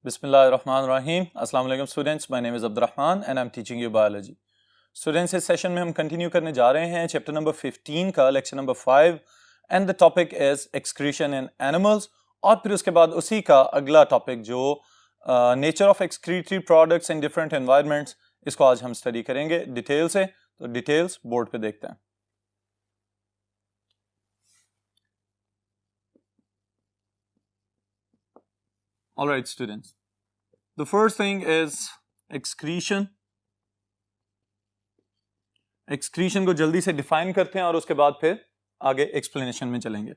Bismillahirrahmanirrahim. Assalamu alaikum students. My name is Abdurrahman and I'm teaching you biology. Students, इस session में हम continue करने जा रहे हैं चैप्टर नंबर 15 का lecture number 5 and the topic is excretion in animals और फिर उसके बाद उसी का अगला टॉपिक जो nature of excretory products in different environments, इसको आज हम स्टडी करेंगे डिटेल से। तो डिटेल्स बोर्ड पे देखते हैं। All right, students. The first thing is excretion. Excretion को जल्दी से define करते हैं और उसके बाद फिर आगे explanation में चलेंगे।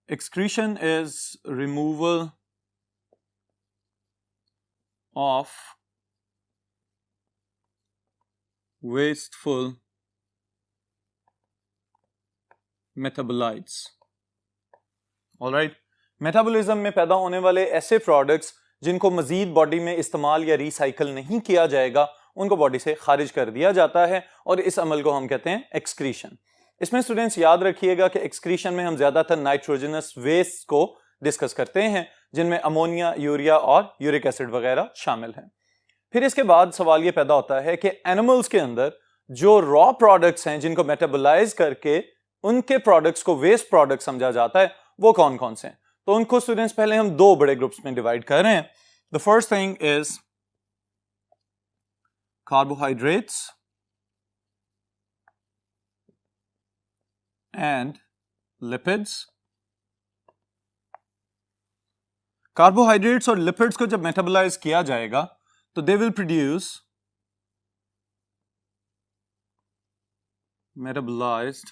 Excretion is removal of wasteful metabolites. All right. Metabolism में पैदा होने वाले ऐसे प्रोडक्ट्स जिनको मजीद बॉडी में इस्तेमाल या रिसाइकल नहीं किया जाएगा, उनको बॉडी से खारिज कर दिया जाता है और इस अमल को हम कहते हैं एक्सक्रीशन। इसमें स्टूडेंट्स याद रखिएगा कि एक्सक्रीशन में हम ज्यादातर नाइट्रोजनस वेस्ट को डिस्कस करते हैं, जिनमें अमोनिया, यूरिया और यूरिक एसिड वगैरह शामिल हैं। फिर इसके बाद सवाल ये पैदा होता है कि एनिमल्स के अंदर जो रॉ प्रोडक्ट्स हैं जिनको मेटाबोलाइज करके उनके प्रोडक्ट्स को वेस्ट प्रोडक्ट समझा जाता है, वो कौन कौन से हैं। तो उनको स्टूडेंट्स पहले हम दो बड़े ग्रुप्स में डिवाइड कर रहे हैं। The first thing is carbohydrates and lipids. Carbohydrates और लिपिड्स को जब मेटाबोलाइज किया जाएगा तो they will produce metabolised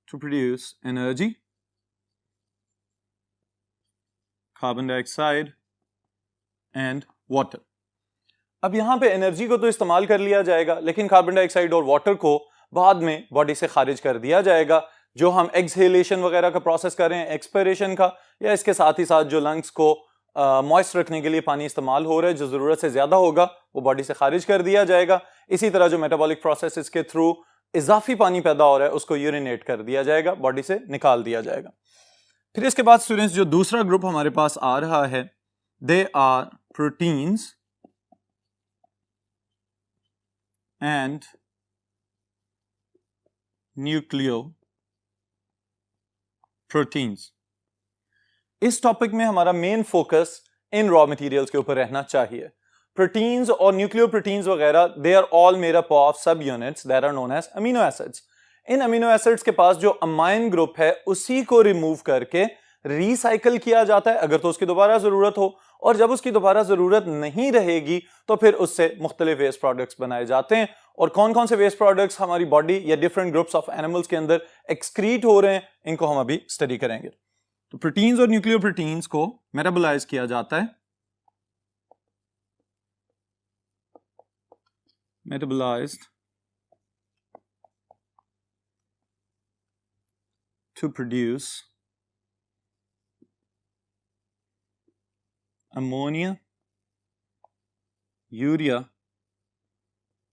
to produce energy, carbon dioxide and water. अब यहां पे एनर्जी को तो इस्तेमाल कर लिया जाएगा, लेकिन कार्बन डाइऑक्साइड और वाटर को बाद में बॉडी से खारिज कर दिया जाएगा। जो हम एक्सहेलेशन वगैरह का प्रोसेस कर रहे हैं, एक्सपायरेशन का, या इसके साथ ही साथ जो लंग्स को मॉइस्ट रखने के लिए पानी इस्तेमाल हो रहा है जो जरूरत से ज्यादा होगा, वो बॉडी से खारिज कर दिया जाएगा। इसी तरह जो मेटाबॉलिक प्रोसेस के थ्रू इजाफी पानी पैदा हो रहा है उसको यूरिनेट कर दिया जाएगा, बॉडी से निकाल दिया जाएगा। फिर इसके बाद स्टूडेंट्स जो दूसरा ग्रुप हमारे पास आ रहा है, they are proteins and nucleo proteins. इस टॉपिक में हमारा main focus in raw materials के ऊपर रहना चाहिए। प्रोटीन्स और न्यूक्लियोप्रोटीन्स वगैरह, they are all made up of sub units that are known as amino acids. इन अमीनो एसिड्स के पास जो अमाइन ग्रुप है उसी को रिमूव करके रिसाइकल किया जाता है अगर तो उसकी दोबारा जरूरत हो, और जब उसकी दोबारा जरूरत नहीं रहेगी तो फिर उससे मुख्तलिफ वेस्ट प्रोडक्ट्स बनाए जाते हैं। और कौन कौन से वेस्ट प्रोडक्ट्स हमारी बॉडी या डिफरेंट ग्रुप्स ऑफ एनिमल्स के अंदर एक्सक्रीट हो रहे हैं, इनको हम अभी स्टडी करेंगे। तो प्रोटीन्स और न्यूक्लियोप्रोटीन्स को मेटाबोलाइज किया जाता है, metabolized to produce ammonia, urea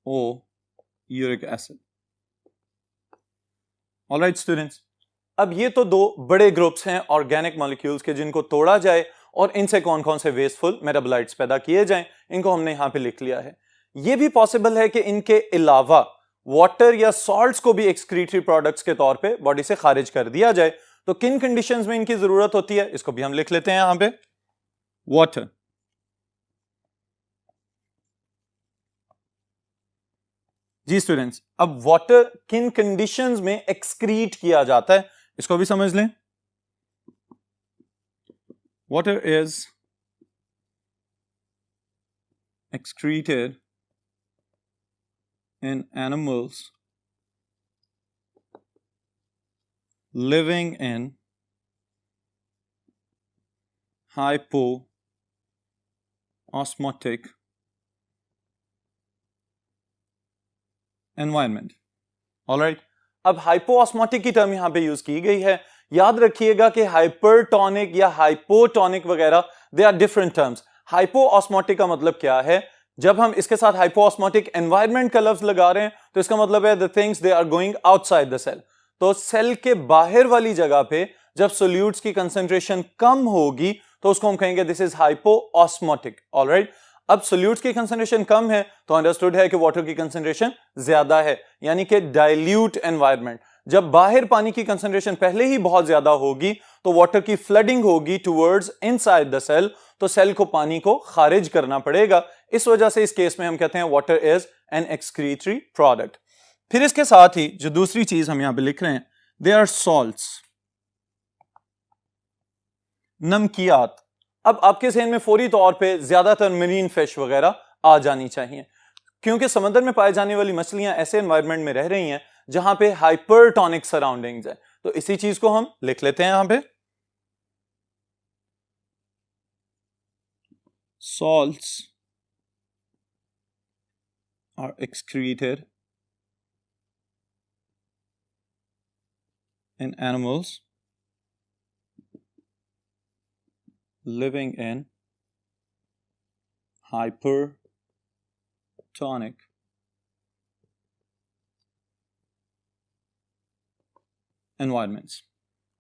or uric acid. All right students, अब ये तो दो बड़े ग्रुप्स हैं ऑर्गेनिक मॉलिक्यूल्स के जिनको तोड़ा जाए और इनसे कौन कौन से वेस्टफुल मेटाबोलाइट्स पैदा किए जाएं, इनको हमने यहां पे लिख लिया है। ये भी पॉसिबल है कि इनके अलावा वाटर या सॉल्ट्स को भी एक्सक्रीटरी प्रोडक्ट्स के तौर पे बॉडी से खारिज कर दिया जाए। तो किन कंडीशंस में इनकी जरूरत होती है, इसको भी हम लिख लेते हैं यहां पे। वाटर, जी स्टूडेंट्स, अब वाटर किन कंडीशंस में एक्सक्रीट किया जाता है इसको भी समझ लें। Water is excreted in animals living in hypoosmotic environment. Alright, अब हाइपोऑस्मोटिक की टर्म यहां पे यूज की गई है। याद रखिएगा कि हाइपरटोनिक या हाइपोटोनिक वगैरह दे आर डिफरेंट टर्म्स। हाइपोऑस्मोटिक का मतलब क्या है, जब हम इसके साथ हाइपोऑस्मोटिक एनवायरनमेंट का लफ्ज लगा रहे हैं तो इसका मतलब है the things they are going outside the cell. तो सेल के बाहर वाली जगह पे जब सोल्यूट्स की कंसंट्रेशन कम होगी तो उसको हम कहेंगे दिस इज हाइपोऑस्मोटिक। ऑलराइट, अब सोल्यूट्स की कंसंट्रेशन कम है तो अंडरस्टूड है कि वाटर की कंसंट्रेशन ज्यादा है, यानी कि डाइल्यूट एनवायरनमेंट। जब बाहर पानी की कंसंट्रेशन पहले ही बहुत ज्यादा होगी तो वाटर की फ्लडिंग होगी टुवर्ड्स इनसाइड द सेल, तो सेल को पानी को खारिज करना पड़ेगा। इस वजह से इस केस में हम कहते हैं water is an excretory product. फिर इसके साथ ही जो दूसरी चीज हम यहां पे लिख रहे हैं, दे आर सॉल्ट्स, नमकियात। अब आपके जहन में फौरी तौर पे ज्यादातर मरीन फिश वगैरह आ जानी चाहिए, क्योंकि समंदर में पाए जाने वाली मछलियां ऐसे एनवायरनमेंट में रह रही हैं जहां पे हाइपरटोनिक सराउंडिंग्स है। तो इसी चीज को हम लिख लेते हैं यहां पे, salts are excreted in animals living in hypertonic environments.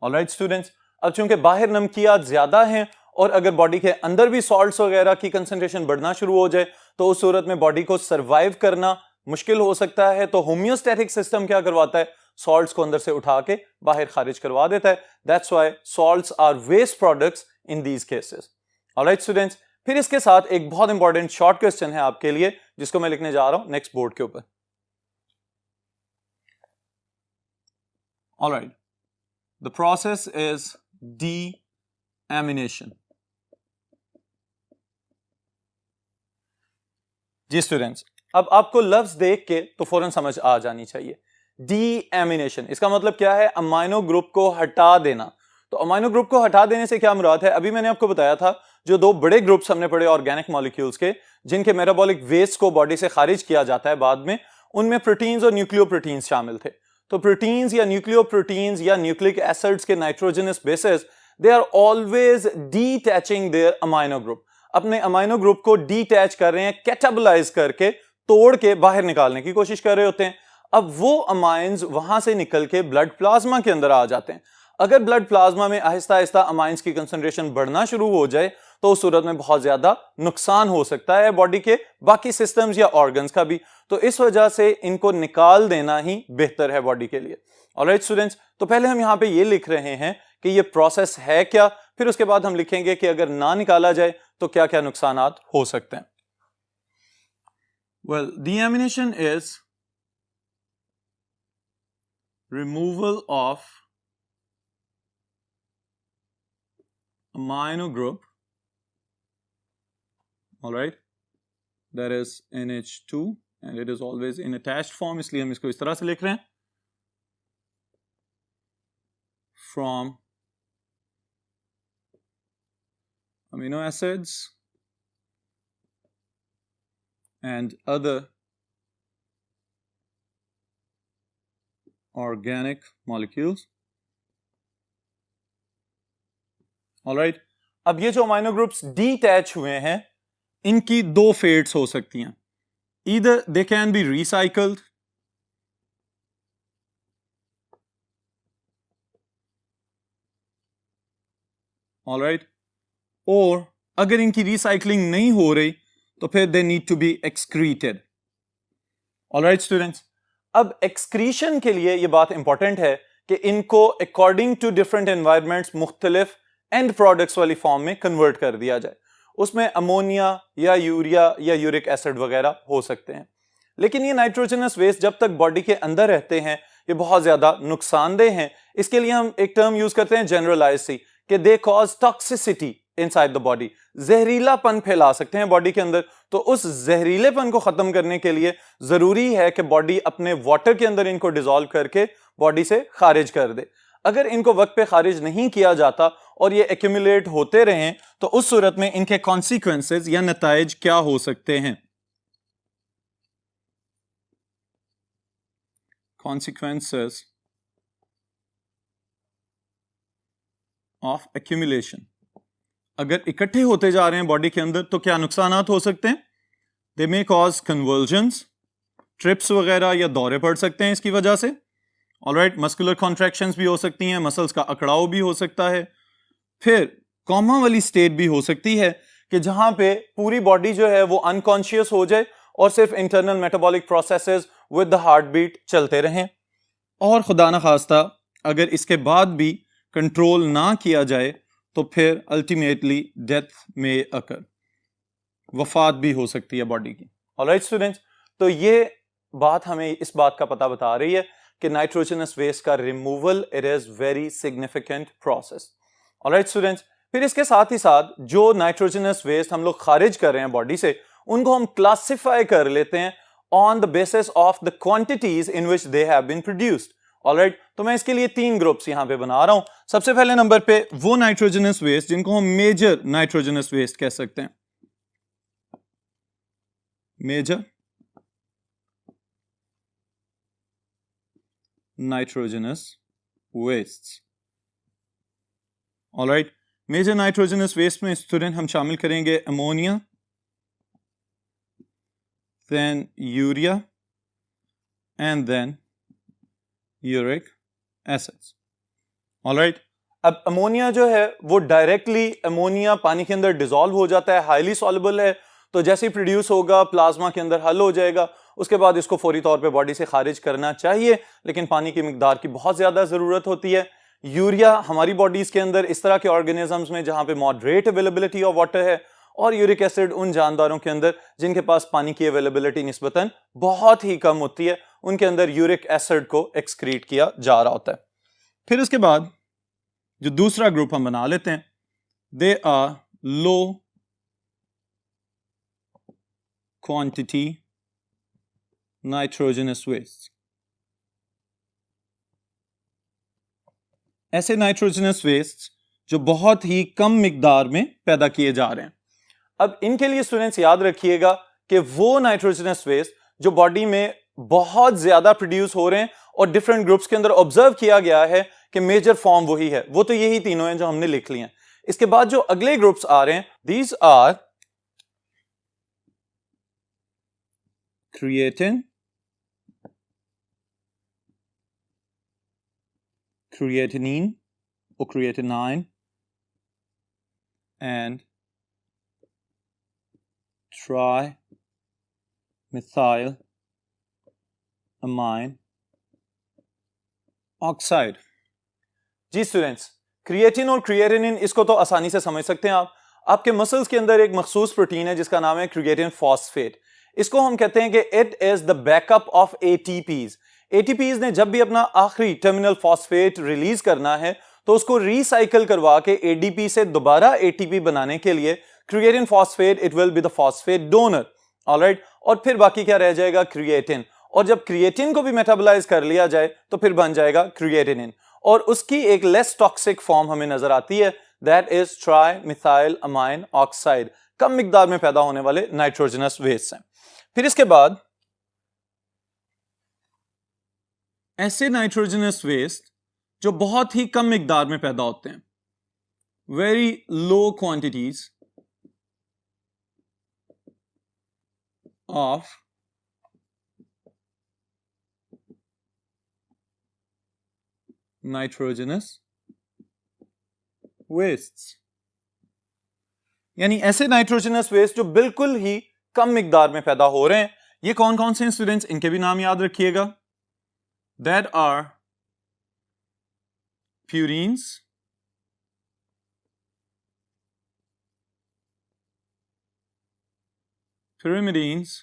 All right students, अब चूंकि बाहर नमकियात ज्यादा हैं और अगर बॉडी के अंदर भी सॉल्ट्स वगैरह की कंसंट्रेशन बढ़ना शुरू हो जाए तो उस सूरत में बॉडी को सरवाइव करना मुश्किल हो सकता है। तो होम्योस्टैटिक सिस्टम क्या करवाता है, सॉल्ट्स को अंदर से उठा के बाहर खारिज करवा देता है। That's why salts are waste products in these cases. Alright students, फिर इसके साथ एक बहुत इंपॉर्टेंट शॉर्ट क्वेश्चन है आपके लिए जिसको मैं लिखने जा रहा हूं नेक्स्ट बोर्ड के ऊपर। Alright, the process is deamination. जी स्टूडेंट्स, अब आपको लफ्ज देख के तो फौरन समझ आ जानी चाहिए। डीएमिनेशन इसका मतलब क्या है, अमाइनो ग्रुप को हटा देना। तो अमाइनो ग्रुप को हटा देने से क्या मुराद है, अभी मैंने आपको बताया था जो दो बड़े ग्रुप्स हमने पढ़े ऑर्गेनिक मॉलिक्यूल्स के, जिनके मेटाबॉलिक वेस्ट को बॉडी से खारिज किया जाता है बाद में, उनमें प्रोटीन्स और न्यूक्लियोप्रोटीन्स शामिल थे। तो प्रोटीन्स या न्यूक्लियोप्रोटीन्स या न्यूक्लिक एसिड्स के nitrogenous bases, they are always detaching their amino group. अपने अमाइनो ग्रुप को डीटैच कर रहे हैं, कैटाबलाइज करके तोड़ के बाहर निकालने की कोशिश कर रहे होते हैं। अब वो अमाइंस वहां से निकल के ब्लड प्लाज्मा के अंदर आ जाते हैं। अगर ब्लड प्लाज्मा में आहिस्ता आहिस्ता अमाइंस की कंसंट्रेशन बढ़ना शुरू हो जाए तो उस सूरत में बहुत ज्यादा नुकसान हो सकता है बॉडी के बाकी सिस्टम्स या ऑर्गन्स का भी। तो इस वजह से इनको निकाल देना ही बेहतर है बॉडी के लिए। ऑलराइट स्टूडेंट्स, तो पहले हम यहाँ पे ये लिख रहे हैं कि ये प्रोसेस है क्या, फिर उसके बाद हम लिखेंगे कि अगर ना निकाला जाए तो क्या क्या नुकसानात हो सकते हैं। Well, deamination is removal of amino group, all right, that is NH2 and it is always in attached form, इसलिए हम इसको इस तरह से लिख रहे हैं, from amino acids and other organic molecules. Alright, अब ये जो अमाइनो ग्रुप्स डीटैच हुए हैं इनकी दो फेट्स हो सकती हैं। Either they can be recycled, alright, और अगर इनकी रिसाइकलिंग नहीं हो रही तो फिर they need to be excreted. Alright students, अब एक्सक्रीशन के लिए ये बात इंपॉर्टेंट है कि इनको अकॉर्डिंग टू डिफरेंट एनवायरनमेंट्स मुख्तलिफ एंड प्रोडक्ट्स वाली फॉर्म में कन्वर्ट कर दिया जाए। उसमें अमोनिया या यूरिया या यूरिक एसिड वगैरह हो सकते हैं। लेकिन ये नाइट्रोजनस वेस्ट जब तक बॉडी के अंदर रहते हैं ये बहुत ज्यादा नुकसानदेह हैं। इसके लिए हम एक टर्म यूज करते हैं जनरलाइज सी, कि they cause toxicity inside the body, जहरीलापन फैला सकते हैं बॉडी के अंदर। तो उस जहरीलेपन को खत्म करने के लिए जरूरी है कि बॉडी अपने वाटर के अंदर इनको डिसॉल्व करके बॉडी से खारिज कर दे। अगर इनको वक्त पे खारिज नहीं किया जाता और ये एक्यूमुलेट होते रहें तो उस सूरत में इनके कॉन्सिक्वेंसेस या नताइज क्या हो सकते हैं। कॉन्सिक्वेंसेस ऑफ एक्यूमुलेशन, अगर इकट्ठे होते जा रहे हैं बॉडी के अंदर तो क्या नुकसानात हो सकते हैं। दे मे कॉज कन्वर्जन्स, ट्रिप्स वगैरह या दौरे पड़ सकते हैं इसकी वजह से। ऑलराइट, मस्कुलर कॉन्ट्रैक्शंस भी हो सकती हैं, मसल्स का अकड़ाव भी हो सकता है। फिर कॉमा वाली स्टेट भी हो सकती है कि जहां पे पूरी बॉडी जो है वो अनकॉन्शियस हो जाए और सिर्फ internal metabolic processes with the heart beat चलते रहें, और खुदा न खास्ता अगर इसके बाद भी कंट्रोल ना किया जाए तो फिर अल्टीमेटली डेथ में अकर, वफात भी हो सकती है बॉडी की। ऑलराइट स्टूडेंट्स, तो ये बात हमें इस बात का पता बता रही है कि नाइट्रोजनस वेस्ट का removal it is very significant process. Alright students, फिर इसके साथ ही साथ जो नाइट्रोजनस वेस्ट हम लोग खारिज कर रहे हैं बॉडी से, उनको हम क्लासिफाई कर लेते हैं on the basis of the quantities in which they have been produced. Alright, तो मैं इसके लिए 3 ग्रुप्स यहां पे बना रहा हूं। सबसे पहले नंबर पे वो नाइट्रोजनस वेस्ट जिनको हम मेजर नाइट्रोजनस वेस्ट कह सकते हैं, major nitrogenous waste. Alright, major nitrogenous waste में स्टूडेंट हम शामिल करेंगे ammonia, then urea and then uric acids. Alright, अब अमोनिया जो है वो डायरेक्टली अमोनिया पानी के अंदर डिसॉल्व हो जाता है, हाईली सॉल्युबल है, तो जैसे ही प्रोड्यूस होगा प्लाज्मा के अंदर हल हो जाएगा। उसके बाद इसको फौरी तौर पे बॉडी से खारिज करना चाहिए, लेकिन पानी की मिकदार की बहुत ज्यादा जरूरत होती है। यूरिया हमारी बॉडीज के अंदर इस तरह के ऑर्गेनिजम्स में जहां पे मॉडरेट अवेलेबिलिटी ऑफ वाटर है, और यूरिक एसिड उन जानदारों के अंदर जिनके पास पानी की अवेलेबिलिटी निस्बतन बहुत ही कम होती है, उनके अंदर यूरिक एसिड को एक्सक्रीट किया जा रहा होता है। फिर उसके बाद जो दूसरा ग्रुप हम बना लेते हैं, they are low quantity nitrogenous waste. ऐसे नाइट्रोजनस वेस्ट जो बहुत ही कम मिकदार में पैदा किए जा रहे हैं। अब इनके लिए स्टूडेंट्स याद रखिएगा कि वो नाइट्रोजनस वेस्ट जो बॉडी में बहुत ज्यादा प्रोड्यूस हो रहे हैं और डिफरेंट ग्रुप्स के अंदर ऑब्जर्व किया गया है कि मेजर फॉर्म वही है, वो तो यही तीनों हैं जो हमने लिख लिए हैं। इसके बाद जो अगले ग्रुप्स आ रहे हैं, these are creatine, creatinine or creatinine and trimethyl amine oxide. जी स्टूडेंट्स, क्रिएटिन और क्रिएटिनिन इसको तो आसानी से समझ सकते हैं आप। आपके मसल्स के अंदर एक मखसूस प्रोटीन है जिसका नाम है क्रिएटिन फॉस्फेट। इसको हम कहते हैं कि it is the backup of ATPs. ATPs ने जब भी अपना आखिरी टर्मिनल फॉस्फेट रिलीज करना है तो उसको रिसाइकल करवा के एडीपी से दोबारा एटीपी बनाने के लिए creatine phosphate it will be the phosphate donor. Alright, और फिर बाकी क्या रह जाएगा, क्रिएटिन। और जब क्रिएटिन को भी मेटाबोलाइज कर लिया जाए तो फिर बन जाएगा क्रिएटिनिन, और उसकी एक लेस टॉक्सिक फॉर्म हमें नजर आती है, that is trimethyl amine oxide. कम मिकदार में पैदा होने वाले नाइट्रोजनस वेस्ट हैं। फिर इसके बाद ऐसे नाइट्रोजनस वेस्ट जो बहुत ही कम मिकदार में पैदा होते हैं, very low quantities of nitrogenous waste, यानी ऐसे नाइट्रोजनस वेस्ट जो बिल्कुल ही कम मिकदार में पैदा हो रहे हैं। ये कौन कौन से स्टूडेंट्स, इनके भी नाम याद रखिएगा। That are purines, pyrimidines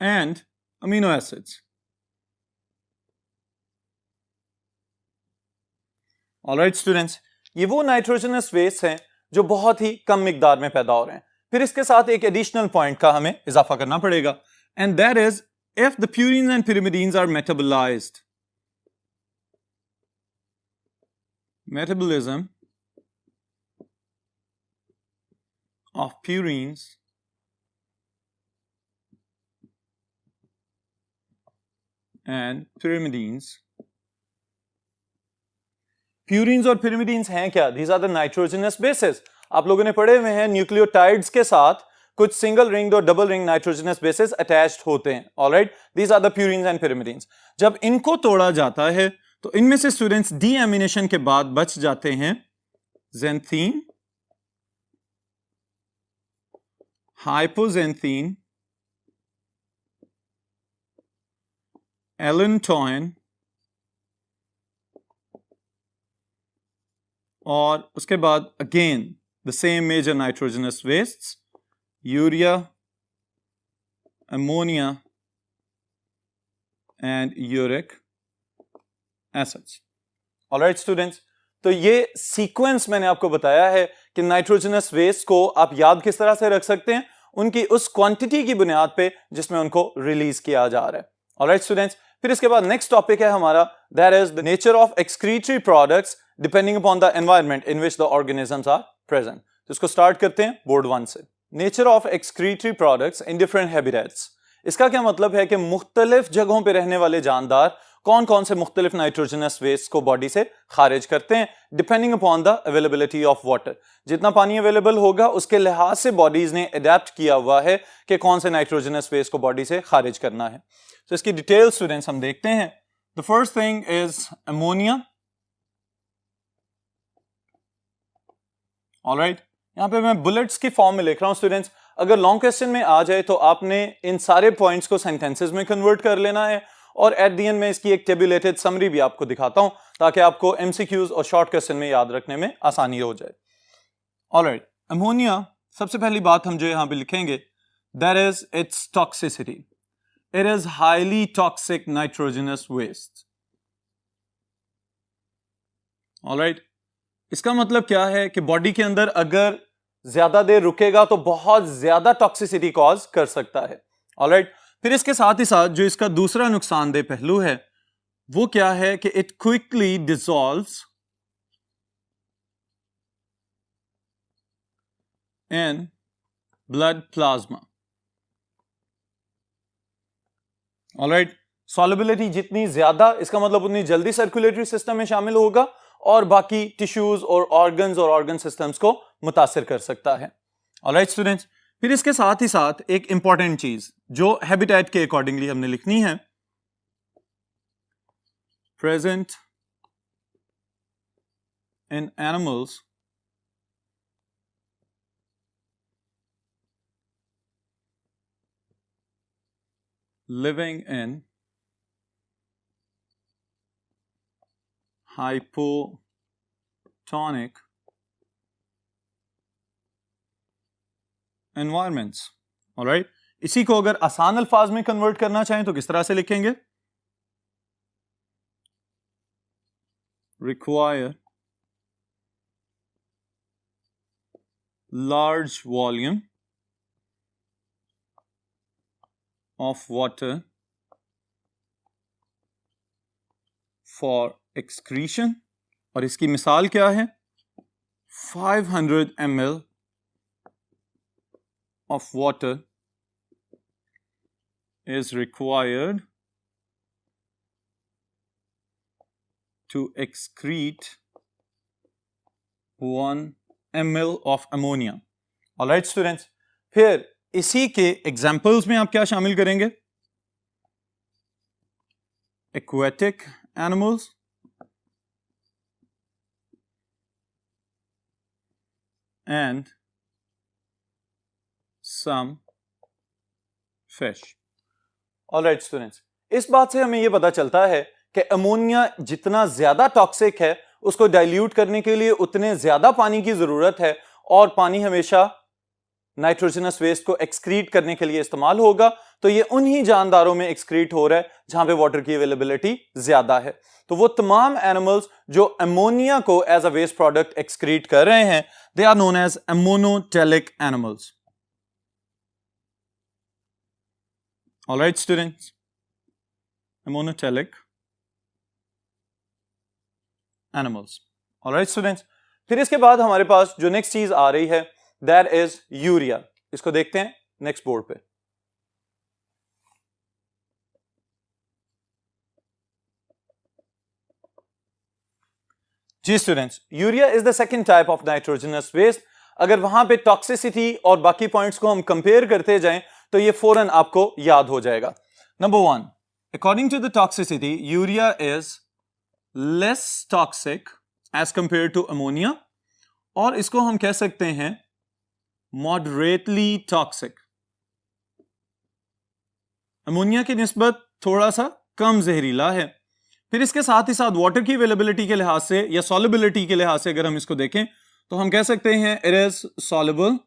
and amino acids. Alright students, ये वो नाइट्रोजनस वेस्ट हैं जो बहुत ही कम मिकदार में पैदा हो रहे हैं। फिर इसके साथ एक एडिशनल पॉइंट का हमें इजाफा करना पड़ेगा, and that is if the purines and pyrimidines are metabolized, metabolism of purines and pyrimidines. Purines और pyrimidines हैं क्या? These are the nitrogenous bases. आप लोगों ने पढ़े हुए हैं न्यूक्लियोटाइड्स के साथ कुछ सिंगल रिंग और double ring nitrogenous bases attached होते हैं। Alright, these are the purines and pyrimidines। जब इनको तोड़ा जाता है तो इनमें से स्टूडेंट्स डीएमिनेशन के बाद बच जाते हैं xanthine, hypoxanthine, allantoin और उसके बाद again the same major nitrogenous wastes, urea, ammonia and uric acids. Alright students, तो ये सीक्वेंस मैंने आपको बताया है कि नाइट्रोजनस वेस्ट को आप याद किस तरह से रख सकते हैं, उनकी उस क्वांटिटी की बुनियाद पे जिसमें उनको रिलीज किया जा रहा है। ऑलराइट स्टूडेंट्स, फिर इसके बाद नेक्स्ट टॉपिक है हमारा, that is the nature of excretory products depending upon the environment in which the organisms are present. तो इसको स्टार्ट करते हैं बोर्ड 1 से। Nature of excretory products in different habitats. इसका क्या मतलब है कि मुख्तलिफ जगहों पर रहने वाले जानदार कौन कौन से मुख्तलिफ नाइट्रोजनस वेस्ट को बॉडी से खारिज करते हैं, depending upon the availability of water. जितना पानी अवेलेबल होगा उसके लिहाज से बॉडीज ने अडेप्ट किया हुआ है कि कौन से नाइट्रोजनस वेस्ट को बॉडी से खारिज करना है। तो इसकी डिटेल स्टूडेंट्स हम देखते हैं। The first thing is ammonia. Alright, यहां पे मैं बुलेट्स की फॉर्म में लिख रहा हूं स्टूडेंट्स। अगर लॉन्ग क्वेश्चन में आ जाए तो आपने इन सारे पॉइंट्स को सेंटेंसेस में कन्वर्ट कर लेना है, और एट द एंड में इसकी एक टेबुलेटेड समरी भी आपको दिखाता हूं ताकि आपको एमसीक्यूज और शॉर्ट क्वेश्चन में याद रखने में आसानी हो जाए। ऑलराइट, अमोनिया, सबसे पहली बात हम जो यहां पे लिखेंगे, that is its toxicity. It is highly toxic nitrogenous waste. Alright, इसका मतलब क्या है कि बॉडी के अंदर अगर ज्यादा देर रुकेगा तो बहुत ज्यादा टॉक्सिसिटी कॉज कर सकता है। ऑलराइट, फिर इसके साथ ही साथ जो इसका दूसरा नुकसानदेह पहलू है वो क्या है कि it quickly dissolves in blood plasma. Alright, solubility जितनी ज्यादा, इसका मतलब उतनी जल्दी सर्कुलेटरी सिस्टम में शामिल होगा और बाकी टिश्यूज और ऑर्गन सिस्टम्स को मुतासिर कर सकता है। ऑलराइट स्टूडेंट्स, फिर इसके साथ ही साथ एक इंपॉर्टेंट चीज जो हैबिटेट के अकॉर्डिंगली हमने लिखनी है, present in animals living in hypotonic environments। Alright, इसी को अगर आसान अल्फाज में कन्वर्ट करना चाहें तो किस तरह से लिखेंगे, require large volume of water for excretion। और इसकी मिसाल क्या है, 500 ml of water is required to excrete 1 ml of ammonia। Alright students, फिर इसी के एग्जाम्पल्स में आप क्या शामिल करेंगे, aquatic animals and some fish। Alright students, इस बात से हमें यह पता चलता है कि अमोनिया जितना ज्यादा टॉक्सिक है उसको डाइल्यूट करने के लिए उतने ज्यादा पानी की जरूरत है, और पानी हमेशा नाइट्रोजनस वेस्ट को एक्सक्रीट करने के लिए इस्तेमाल होगा। तो ये उन्हीं जानदारों में एक्सक्रीट हो रहा है जहां पे वाटर की अवेलेबिलिटी ज्यादा है। तो वो तमाम एनिमल्स जो अमोनिया को as a waste product excrete कर रहे हैं, they are known as ammonotelic animals. Alright students, ammonotelic animals. Alright students, फिर इसके बाद हमारे पास जो नेक्स्ट चीज आ रही है दैट इज यूरिया। इसको देखते हैं नेक्स्ट बोर्ड पे। जी students, urea is the second type of nitrogenous waste. अगर वहां पे टॉक्सिसिटी और बाकी पॉइंट्स को हम कंपेयर करते जाएं तो ये फौरन आपको याद हो जाएगा। Number 1, according to the toxicity urea is less toxic as compare to ammonia, और इसको हम कह सकते हैं मॉडरेटली टॉक्सिक। अमोनिया की निस्बत थोड़ा सा कम जहरीला है। फिर इसके साथ ही साथ वाटर की अवेलेबिलिटी के लिहाज से या सॉल्युबिलिटी के लिहाज से अगर हम इसको देखें तो हम कह सकते हैं it is soluble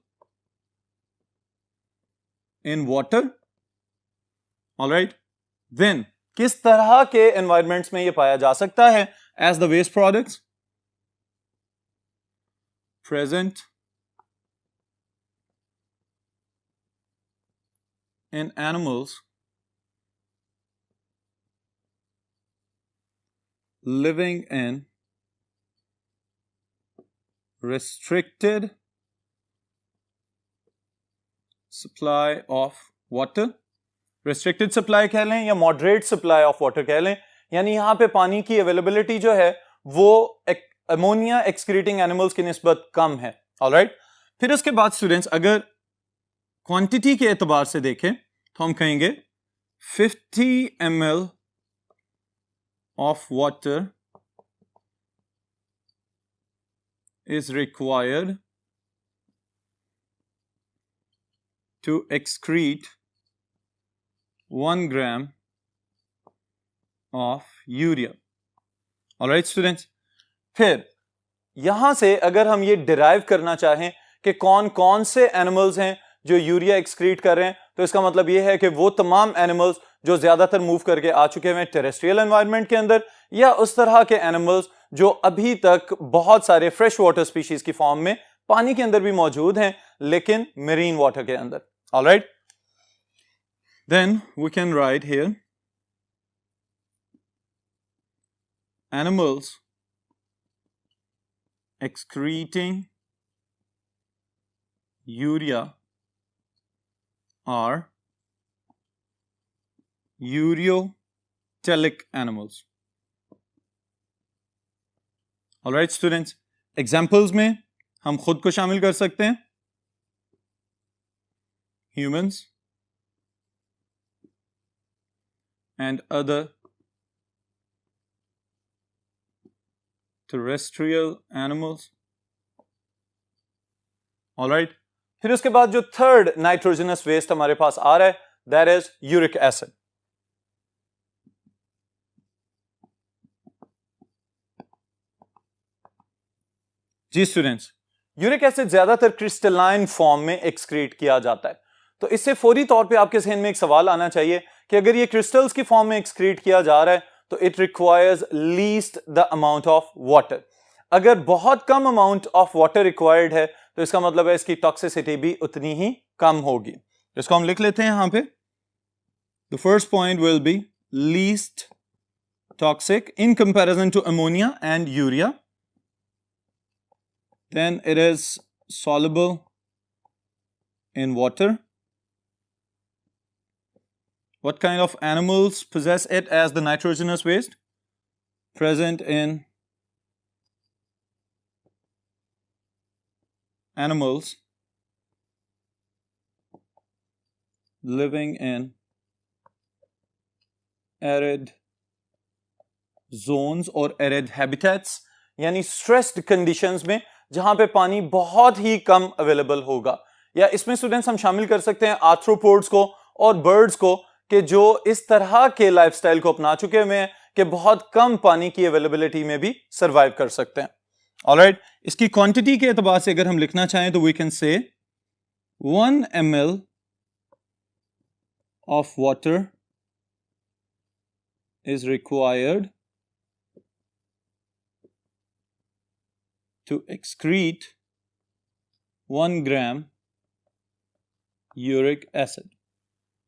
in water. Alright, then किस तरह के एनवायरमेंट्स में यह पाया जा सकता है? As the waste products present in animals living in restricted supply of water, restricted supply कह लें या moderate supply of water कह लें, यानी यहां पे पानी की अवेलेबिलिटी जो है वो अमोनिया एक्सक्रीटिंग एनिमल्स की निस्बत कम है। ऑलराइट, फिर उसके बाद स्टूडेंट्स अगर क्वांटिटी के एतबार से देखें तो हम कहेंगे 50 ml of water is required to excrete 1 gram of urea. Alright students, फिर यहां से अगर हम ये डिराइव करना चाहें कि कौन कौन से एनिमल्स हैं जो यूरिया एक्सक्रीट कर रहे हैं, तो इसका मतलब यह है कि वो तमाम एनिमल्स जो ज्यादातर मूव करके आ चुके हैं टेरेस्ट्रियल एनवायरनमेंट के अंदर, या उस तरह के एनिमल्स जो अभी तक बहुत सारे फ्रेश वाटर स्पीशीज की फॉर्म में पानी के अंदर भी मौजूद हैं लेकिन मेरीन वाटर के अंदर। Alright, then we can write here animals excreting urea are ureotelic animals. All right students, examples में हम खुद को शामिल कर सकते हैं, humans and other terrestrial animals. All right, फिर उसके बाद जो थर्ड नाइट्रोजनस वेस्ट हमारे पास आ रहा है दैट इज यूरिक एसिड। जी स्टूडेंट्स, यूरिक एसिड ज्यादातर क्रिस्टलाइन फॉर्म में एक्सक्रीट किया जाता है, तो इससे फौरी तौर पे आपके जहन में एक सवाल आना चाहिए कि अगर ये क्रिस्टल्स की फॉर्म में एक्सक्रीट किया जा रहा है तो it requires least the amount of water. अगर बहुत कम अमाउंट ऑफ वाटर रिक्वायर्ड है तो इसका मतलब है इसकी टॉक्सिसिटी भी उतनी ही कम होगी। इसको हम लिख लेते हैं यहां पे, the first point will be least toxic in comparison to ammonia and urea, then it is soluble in water. What kind of animals possess it as the nitrogenous waste? Present in animals living in arid zones or arid habitats, यानी stressed conditions में जहां पे पानी बहुत ही कम available होगा। या इसमें students हम शामिल कर सकते हैं आर्थ्रोपोड्स को और बर्ड्स को कि जो इस तरह के लाइफस्टाइल को अपना चुके हुए हैं कि बहुत कम पानी की अवेलेबिलिटी में भी सरवाइव कर सकते हैं। ऑलराइट, इसकी क्वांटिटी के एतबार से अगर हम लिखना चाहें तो we can say 1 ml of water is required to excrete 1 gram uric acid.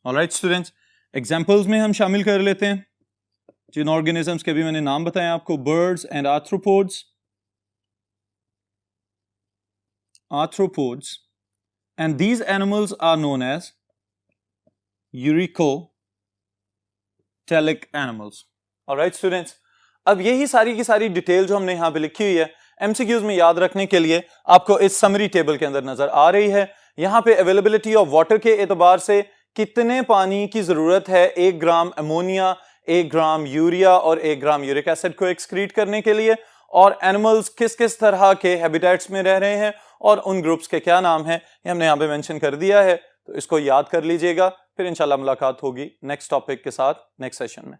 All right students, examples में हम शामिल कर लेते हैं जिन organisms के भी मैंने नाम बताए आपको, birds and arthropods. Arthropods, and these animals are known as uricotelic animals. All right students, अब यही सारी की सारी डिटेल जो हमने यहां पे लिखी हुई है एमसीक्यूज में याद रखने के लिए आपको इस समरी टेबल के अंदर नजर आ रही है। यहां पे अवेलेबिलिटी ऑफ वाटर के एतबार से कितने पानी की जरूरत है 1 ग्राम अमोनिया, 1 ग्राम यूरिया और 1 ग्राम यूरिक एसिड को एक्सक्रीट करने के लिए, और एनिमल्स किस किस तरह के हैबिटेट्स में रह रहे हैं और उन ग्रुप्स के क्या नाम हैं, ये हमने यहाँ पे मेंशन कर दिया है। तो इसको याद कर लीजिएगा। फिर इंशाल्लाह मुलाकात होगी नेक्स्ट टॉपिक के साथ नेक्स्ट सेशन में।